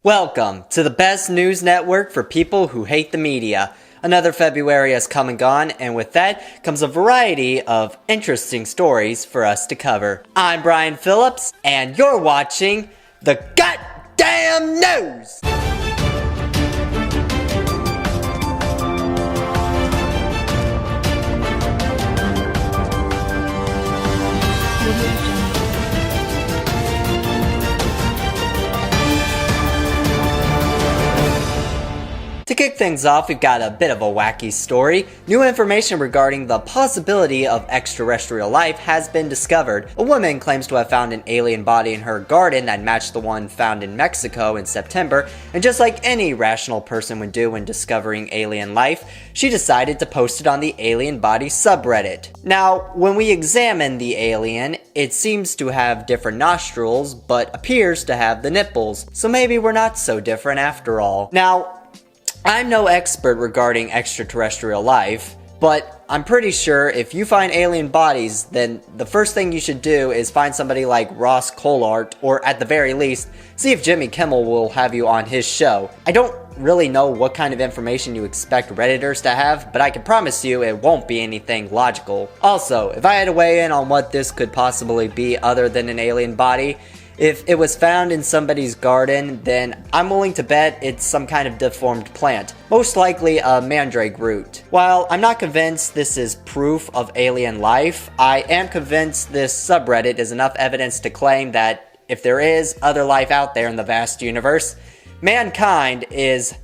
Welcome to the best news network for people who hate the media. Another February has come and gone, and with that comes a variety of interesting stories for us to cover. I'm Brian Phillips, and you're watching the Goddamn News! To kick things off, we've got a bit of a wacky story. New information regarding the possibility of extraterrestrial life has been discovered. A woman claims to have found an alien body in her garden that matched the one found in Mexico in September, and just like any rational person would do when discovering alien life, she decided to post it on the alien body subreddit. Now, when we examine the alien, it seems to have different nostrils, but appears to have the nipples, so maybe we're not so different after all. Now, I'm no expert regarding extraterrestrial life, but I'm pretty sure if you find alien bodies, then the first thing you should do is find somebody like Ross Coulthart, or at the very least, see if Jimmy Kimmel will have you on his show. I don't really know what kind of information you expect Redditors to have, but I can promise you it won't be anything logical. Also, if I had to weigh in on what this could possibly be other than an alien body, if it was found in somebody's garden, then I'm willing to bet it's some kind of deformed plant, most likely a mandrake root. While I'm not convinced this is proof of alien life, I am convinced this subreddit is enough evidence to claim that if there is other life out there in the vast universe, mankind is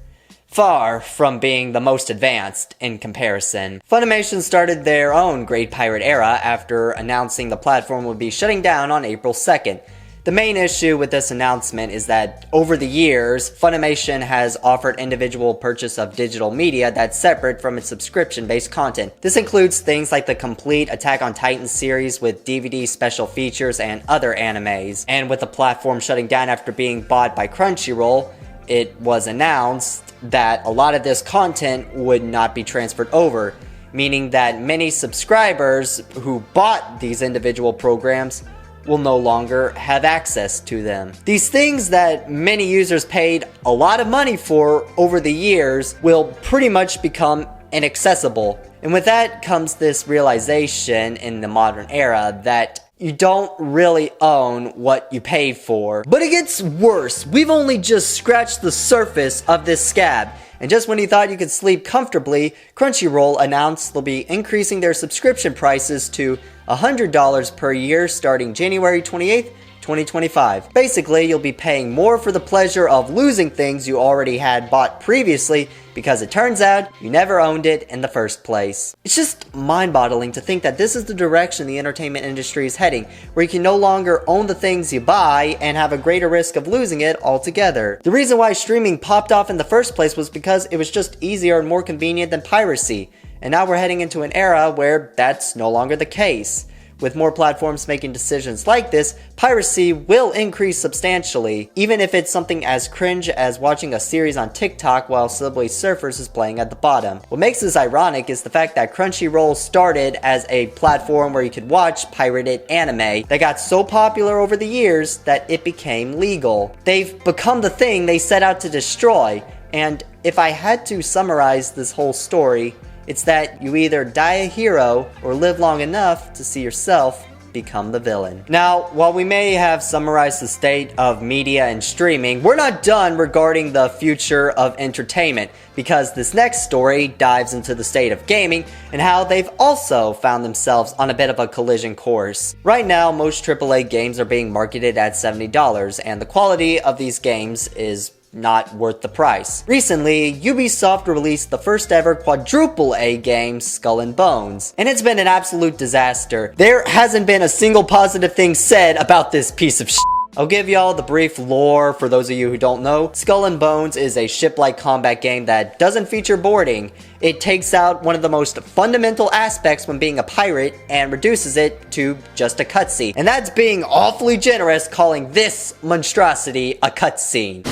far from being the most advanced in comparison. Funimation started their own Great Pirate Era after announcing the platform would be shutting down on April 2nd. The main issue with this announcement is that over the years, Funimation has offered individual purchase of digital media that's separate from its subscription-based content. This includes things like the complete Attack on Titan series with DVD special features and other animes. And with the platform shutting down after being bought by Crunchyroll, it was announced that a lot of this content would not be transferred over, meaning that many subscribers who bought these individual programs will no longer have access to them. These things that many users paid a lot of money for over the years will pretty much become inaccessible. And with that comes this realization in the modern era that you don't really own what you paid for. But it gets worse. We've only just scratched the surface of this scab. And just when you thought you could sleep comfortably, Crunchyroll announced they'll be increasing their subscription prices to $100 per year starting January 28th, 2025. Basically, you'll be paying more for the pleasure of losing things you already had bought previously because it turns out you never owned it in the first place. It's just mind-boggling to think that this is the direction the entertainment industry is heading, where you can no longer own the things you buy and have a greater risk of losing it altogether. The reason why streaming popped off in the first place was because it was just easier and more convenient than piracy, and now we're heading into an era where that's no longer the case. With more platforms making decisions like this, piracy will increase substantially, even if it's something as cringe as watching a series on TikTok while Subway Surfers is playing at the bottom. What makes this ironic is the fact that Crunchyroll started as a platform where you could watch pirated anime that got so popular over the years that it became legal. They've become the thing they set out to destroy, and if I had to summarize this whole story, it's that you either die a hero or live long enough to see yourself become the villain. Now, while we may have summarized the state of media and streaming, we're not done regarding the future of entertainment, because this next story dives into the state of gaming and how they've also found themselves on a bit of a collision course. Right now, most AAA games are being marketed at $70, and the quality of these games is not worth the price. Recently, Ubisoft released the first ever quadruple A game, Skull and Bones, and it's been an absolute disaster. There hasn't been a single positive thing said about this piece of shit. I'll give y'all the brief lore for those of you who don't know. Skull and Bones is a ship-like combat game that doesn't feature boarding. It takes out one of the most fundamental aspects when being a pirate and reduces it to just a cutscene. And that's being awfully generous calling this monstrosity a cutscene.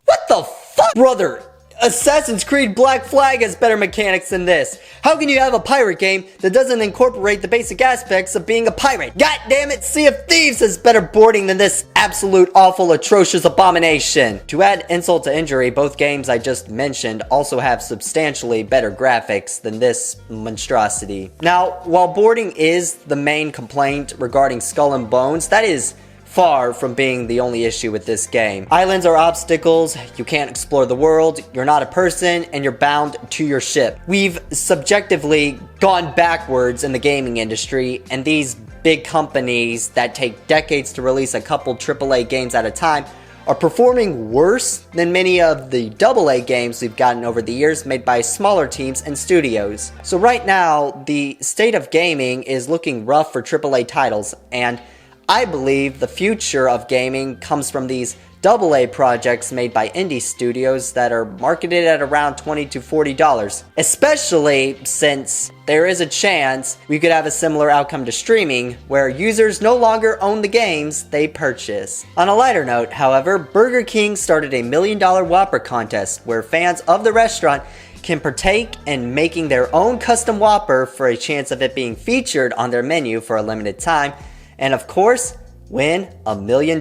What the fuck? Brother, Assassin's Creed Black Flag has better mechanics than this. How can you have a pirate game that doesn't incorporate the basic aspects of being a pirate? God damn it, Sea of Thieves has better boarding than this absolute awful atrocious abomination. To add insult to injury, both games I just mentioned also have substantially better graphics than this monstrosity. Now, while boarding is the main complaint regarding Skull and Bones, that is far from being the only issue with this game. Islands are obstacles, you can't explore the world, you're not a person, and you're bound to your ship. We've subjectively gone backwards in the gaming industry, and these big companies that take decades to release a couple AAA games at a time are performing worse than many of the AA games we've gotten over the years made by smaller teams and studios. So right now, the state of gaming is looking rough for AAA titles, and I believe the future of gaming comes from these AA projects made by indie studios that are marketed at around $20 to $40, especially since there is a chance we could have a similar outcome to streaming, where users no longer own the games they purchase. On a lighter note, however, Burger King started a $1 million Whopper contest where fans of the restaurant can partake in making their own custom Whopper for a chance of it being featured on their menu for a limited time, and of course, win $1 million.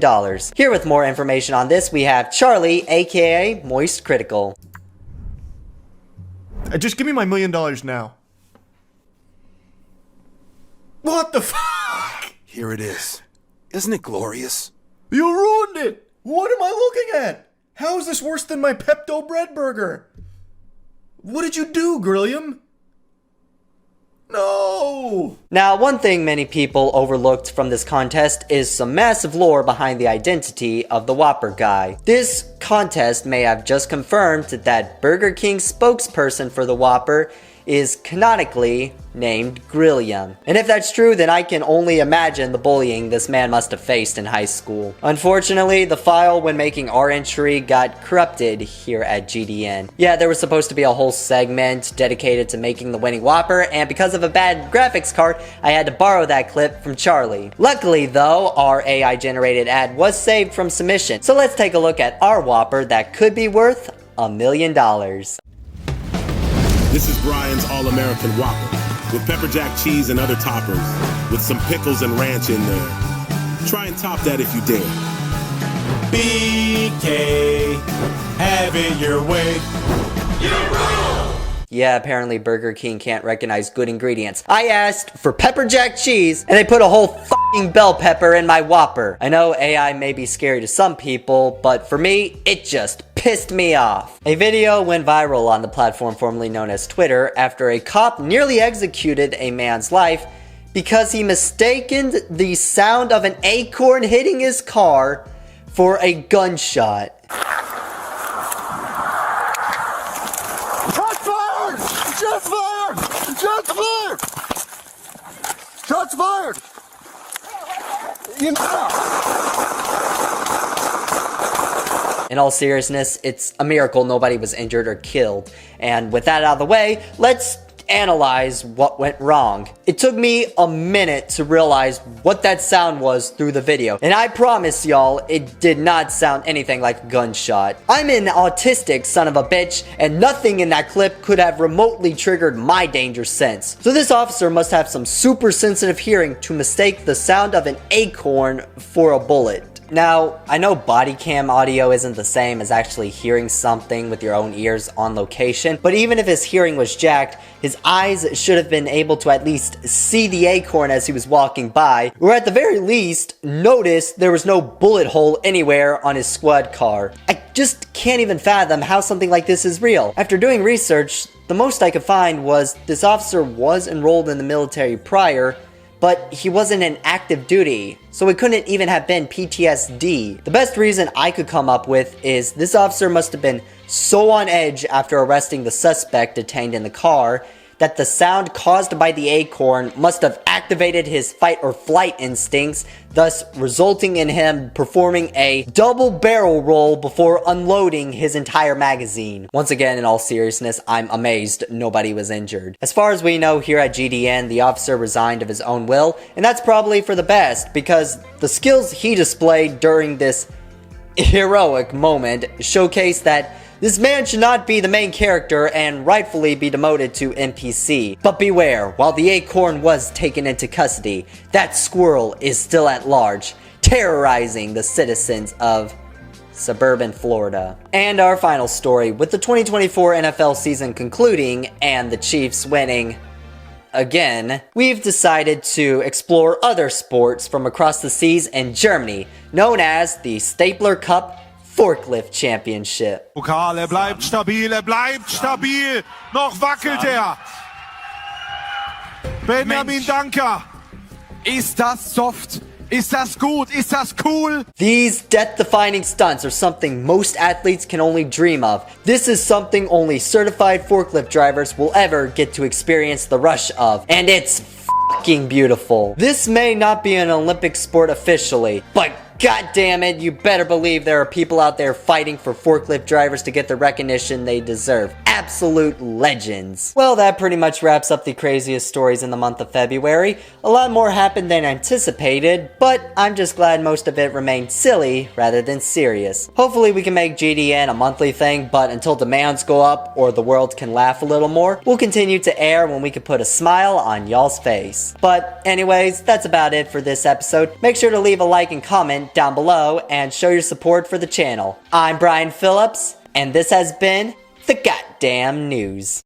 Here with more information on this, we have Charlie, aka Moist Critical. Just give me my $1 million now. What the fuck? Here it is. Isn't it glorious? You ruined it! What am I looking at? How is this worse than my Pepto bread burger? What did you do, Grilliam? No! Now, one thing many people overlooked from this contest is some massive lore behind the identity of the Whopper guy. This contest may have just confirmed that Burger King's spokesperson for the Whopper is canonically named Grilliam. And if that's true, then I can only imagine the bullying this man must have faced in high school. Unfortunately, the file when making our entry got corrupted here at GDN. Yeah, there was supposed to be a whole segment dedicated to making the winning Whopper, and because of a bad graphics card, I had to borrow that clip from Charlie. Luckily though, our AI generated ad was saved from submission, so let's take a look at our Whopper that could be worth $1 million. This is Brian's All-American Whopper, with pepper jack cheese and other toppers, with some pickles and ranch in there. Try and top that if you dare. BK, have it your way. Yeah, apparently Burger King can't recognize good ingredients. I asked for pepper jack cheese, and they put a whole fucking bell pepper in my Whopper. I know AI may be scary to some people, but for me, it just pissed me off. A video went viral on the platform formerly known as Twitter after a cop nearly executed a man's life because he mistaken the sound of an acorn hitting his car for a gunshot. Shots fired! Shots fired! Shots fired! In all seriousness, it's a miracle nobody was injured or killed. And with that out of the way, let's analyze what went wrong. It took me a minute to realize what that sound was through the video, and I promise y'all, it did not sound anything like a gunshot. I'm an autistic son of a bitch, and nothing in that clip could have remotely triggered my danger sense. So this officer must have some super sensitive hearing to mistake the sound of an acorn for a bullet. Now, I know body cam audio isn't the same as actually hearing something with your own ears on location, but even if his hearing was jacked, his eyes should have been able to at least see the acorn as he was walking by, or at the very least, notice there was no bullet hole anywhere on his squad car. I just can't even fathom how something like this is real. After doing research, the most I could find was this officer was enrolled in the military prior, but he wasn't in active duty, so it couldn't even have been PTSD. The best reason I could come up with is this officer must have been so on edge after arresting the suspect detained in the car that the sound caused by the acorn must have activated his fight or flight instincts, thus resulting in him performing a double barrel roll before unloading his entire magazine. Once again, in all seriousness, I'm amazed nobody was injured. As far as we know here at GDN, the officer resigned of his own will, and that's probably for the best, because the skills he displayed during this heroic moment showcase that This man should not be the main character and rightfully be demoted to NPC. But beware, while the acorn was taken into custody, that squirrel is still at large, terrorizing the citizens of suburban Florida. And our final story, with the 2024 NFL season concluding and the Chiefs winning again, we've decided to explore other sports from across the seas in Germany, known as the Stapler Cup Forklift Championship. Pokal, bleibt stabil, bleibt stabil. Noch wackelt Benjamin Danker. Ist das soft? Ist das gut? Ist das cool? These death-defying stunts are something most athletes can only dream of. This is something only certified forklift drivers will ever get to experience the rush of. And it's fucking beautiful. This may not be an Olympic sport officially, but god damn it, you better believe there are people out there fighting for forklift drivers to get the recognition they deserve. Absolute legends. Well, that pretty much wraps up the craziest stories in the month of February. A lot more happened than anticipated, but I'm just glad most of it remained silly rather than serious. Hopefully we can make GDN a monthly thing, but until demands go up or the world can laugh a little more, we'll continue to air when we can put a smile on y'all's face. But anyways, that's about it for this episode. Make sure to leave a like and comment down below and show your support for the channel. I'm Brian Phillips, and this has been The Goddamn News.